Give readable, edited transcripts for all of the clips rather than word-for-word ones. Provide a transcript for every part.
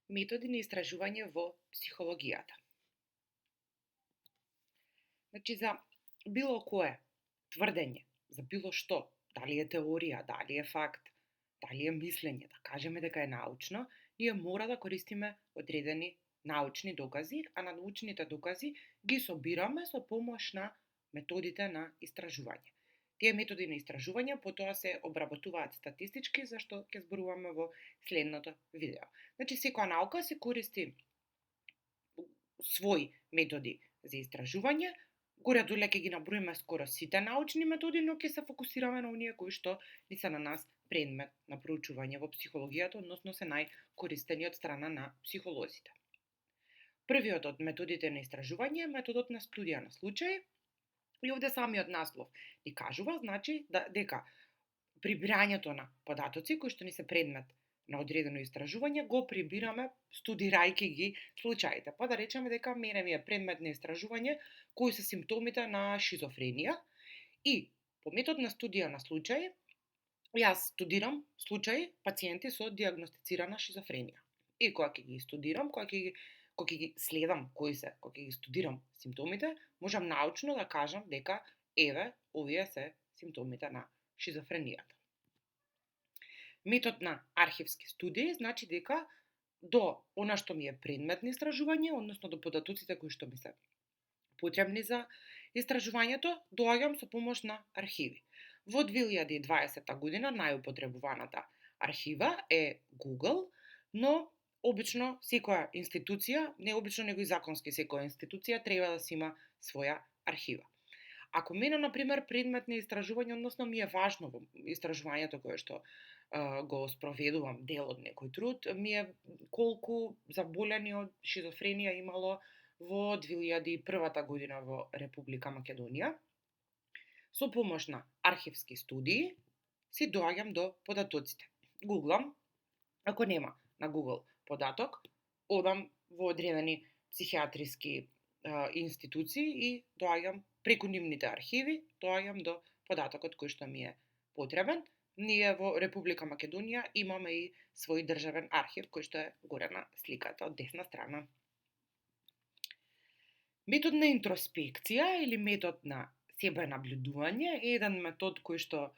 Методи на истражување во психологијата. Значи, за било кое тврдење, за било што, дали е теорија, дали е факт, дали е мислење, да кажеме дека е научно, ние мора да користиме одредени научни докази, а на научните докази ги собираме со помош на методите на истражување. Тие методи на истражување потоа се обработуваат статистички, за што ќе зборуваме во следното видео. Значи, секоја наука се користи своји методи за истражување. Горе-доле ќе ги наброиме скоро сите научни методи, но ќе се фокусираме на оние кои што ни се на нас предмет на проучување во психологијата, односно се најкористени од страна на психолозите. Првиот од методите на истражување е методот на студија на случаи. И овде самиот наслов ни кажува, значи, дека прибирањето на податоци кои што ни се предмет на одредено истражување го прибираме студирајќи ги случаите. Па да речеме дека мене ми е предмет на истражување кои се симптомите на шизофренија и по метод на студија на случаи јас студирам случаи пациенти со дијагностицирана шизофренија. И кога ќе ги студирам, кога ќе ги следам кога ќе ги студирам симптомите, можам научно да кажам дека еве, овие се симптомите на шизофренијата. Метод на архивски студии значи дека до она што ми е предмет на истражување, односно до податоците кои што ми се потребни за истражувањето, доаѓам со помош на архиви. Во 2020 година најупотребуваната архива е Google, но обично секоја институција, не обично него и законски секоја институција треба да си има своја архива. Ако мене, например, предмет на истражување, односно ми е важно во истражувањето кое што го спроведувам дел од некој труд, ми е колку заболени од шизофренија имало во 2001 година во Република Македонија. Со помош на архивски студии си доаѓам до податоците. Гуглам, ако нема на Google податок, одам во одредени психијатриски институции и доаѓам преку нивните архиви, доаѓам до податокот кој што ми е потребен. Ние во Република Македонија имаме и свој државен архив кој што е горе на сликата од десна страна. Метод на интроспекција или метод на себе наблюдување е еден метод кој што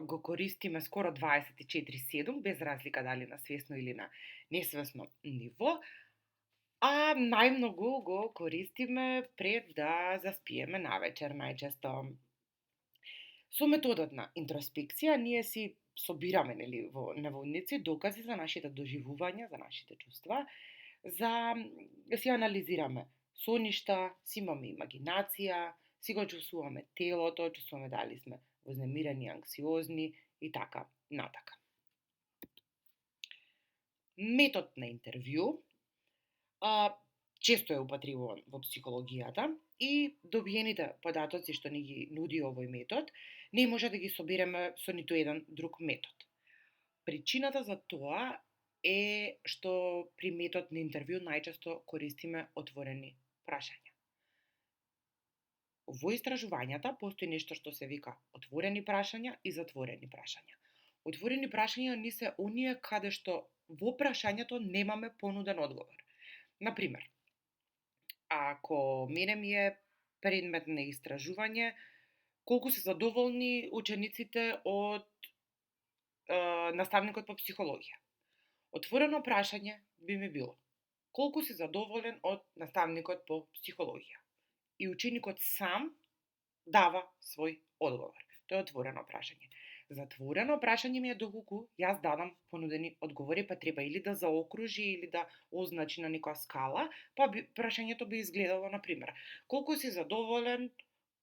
го користиме скоро 24/7, без разлика дали на свесно или на несвесно ниво, а најмногу го користиме пред да заспиеме навечер најчесто. Со методот на интроспекција ние си собираме, нели, во наводници докази за нашите доживувања, за нашите чувства, за си анализираме соништа, си имаме имагинација, си го чувствуваме телото, чувствуваме дали сме вознемирени, анксиозни и така натака. Метод на интервју често е употребуван во психологијата и добиените податоци што ни ги нуди овој метод не може да ги собереме со ниту еден друг метод. Причината за тоа е што при метод на интервју најчесто користиме отворени прашања. Во истражувањата постои нешто што се вика отворени прашања и затворени прашања. Отворени прашања ни се оние каде што во прашањето немаме понуден одговор. Например, ако мене ми е предмет на истражување колку се задоволни учениците од наставникот по психологија. Отворено прашање би ми било колку си задоволен од наставникот по психологија. И ученикот сам дава свој одговор. Тоа е отворено прашање. Затворено прашање ми е доколку јас дадам понудени одговори, па треба или да заокружи или да означи на некоја скала, па прашањето би изгледало, например, колку си задоволен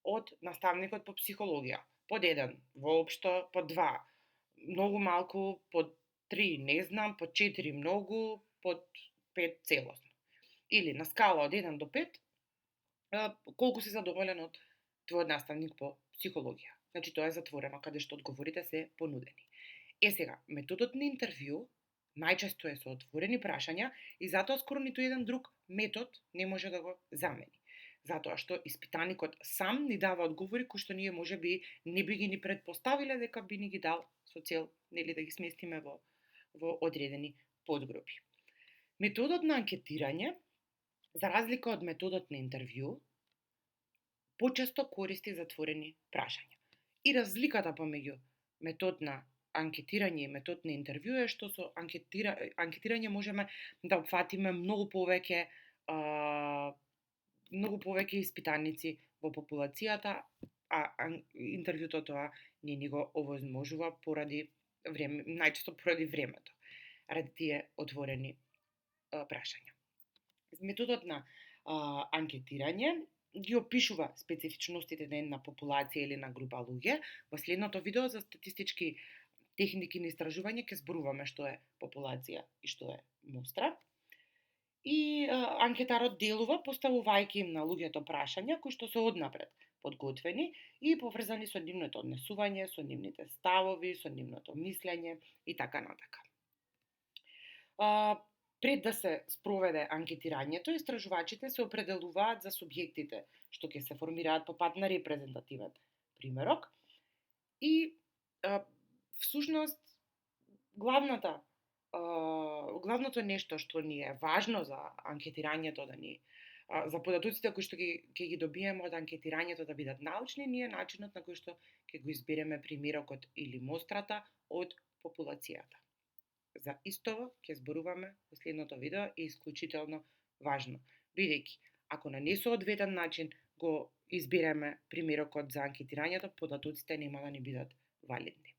од наставникот по психологија? Под 1, воопшто, под 2, многу малку, под 3, не знам, под 4, многу, под 5, целосно. Или на скала од 1 до 5, колку си задоволен од твојот наставник по психологија. Значи тоа е затворено, каде што одговорите се понудени. Сега, методот на интервју најчесто е со отворени прашања и затоа скоро ниту еден друг метод не може да го замени. Затоа што испитаникот сам ни дава одговори кои што ние можеби не би ги ни предпоставиле дека би ни ги дал со цел, нели, да ги сместиме во одредени подгрупи. Методот на анкетирање, за разлика од методот на интервју, почесто користи затворени прашања. И разликата помеѓу метод на анкетирање и метод на интервју е што со анкетирање можеме да опфатиме многу повеќе испитаници во популацијата, а интервјуто тоа не ни го овозможува поради време, најчесто поради времето, ради тие отворени прашања. Методот на анкетирање ги опишува специфичностите на една популација или на група луѓе. Во следното видео за статистички техники на истражување ќе зборуваме што е популација и што е мостра. И анкетарот делува поставувајќи им на луѓето прашања кои што се однапред подготвени и поврзани со нивното однесување, со нивните ставови, со нивното мислење и така натака. Пред да се спроведе анкетирањето, истражувачите се определуваат за субјектите што ќе се формираат по пат на репрезентативен примерок и всушност главното нешто што ни е важно за анкетирањето за податоците кои што ќе ги добиеме од анкетирањето да бидат научни, ние начинот на кој што ќе го избереме примерокот или мострата од популацијата. За истово ќе зборуваме во следното видео е исклучително важно, бидејќи ако на несоодветен начин го избереме примерокот за анкетирањето, податоците нема да ни бидат валидни.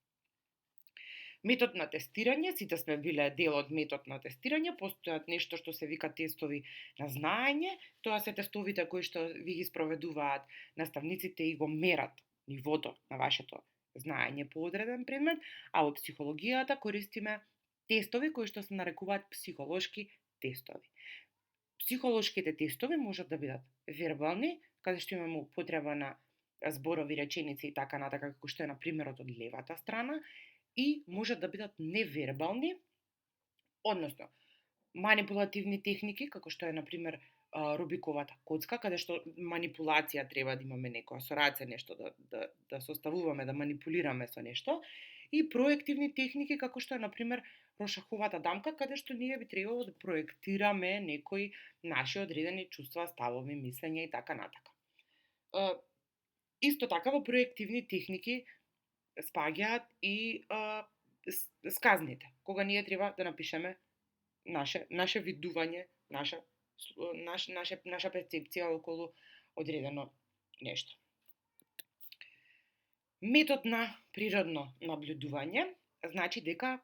Метод на тестирање, сите сме биле дел од метод на тестирање, постојат нешто што се вика тестови на знаење, тоа се тестовите кои што ви ги спроведуваат наставниците и го мерат нивото на вашето знаење по одреден предмет, а во психологијата користиме тестови кои што се нарекуваат психолошки тестови. Психолошките тестови можат да бидат вербални, каде што имаме употреба на зборови, реченици и така натака, како што е на примерот од левата страна, и можат да бидат невербални, односно манипулативни техники, како што е, например, Рубиковата коцка, каде што манипулација треба да имаме некоја со раце нешто да составуваме, да манипулираме со нешто, и проективни техники, како што е, например, Рошаховата дамка, каде што ние би требало да проектираме некои наши одредени чувства, ставови, мислења и така натака. Исто така во проективни техники спаѓаат и сказните, кога ние треба да напишеме наше видување, наша перцепција околу одредено нешто. Метод на природно наблюдување значи дека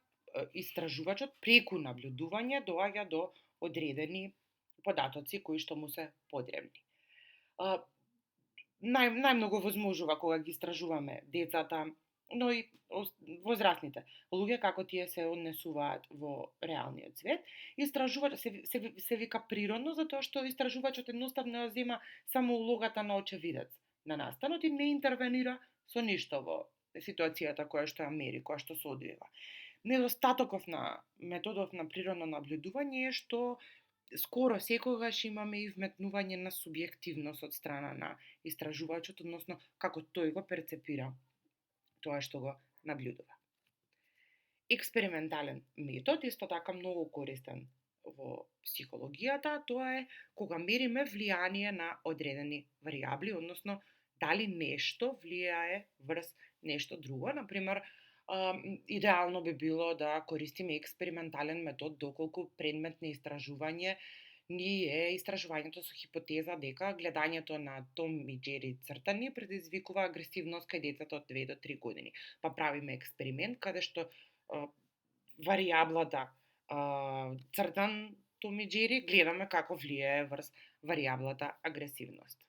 истражувачот преку наблюдување доаѓа до одредени податоци кои што му се потребни. Најмногу возможува кога ги истражуваме децата, но и возрастните луѓе како тие се однесуваат во реалниот свет. Истражувач се вика природно затоа што истражувачот едноставно ја зема само улогата на очевидец на настанот и не интервенира со ништо во ситуацијата која што ја мери, која што се одвива. Недостатоков на методов на природно наблюдување е што скоро секогаш имаме и вметнување на субјективност од страна на истражувачот, односно како тој го перцепира тоа што го наблюдува. Експериментален метод исто така многу користен во психологијата, тоа е кога мериме влијание на одредени варијабли, односно дали нешто влијае врз нешто друго. Например, идеално би било да користиме експериментален метод доколку предмет на истражување ни е истражувањето со хипотеза дека гледањето на Том и Џери цртани предизвикува агресивност кај децата од 2 до 3 години. Па правиме експеримент каде што варијаблата цртан Том и Џери гледаме како влијае врз варијаблата агресивност.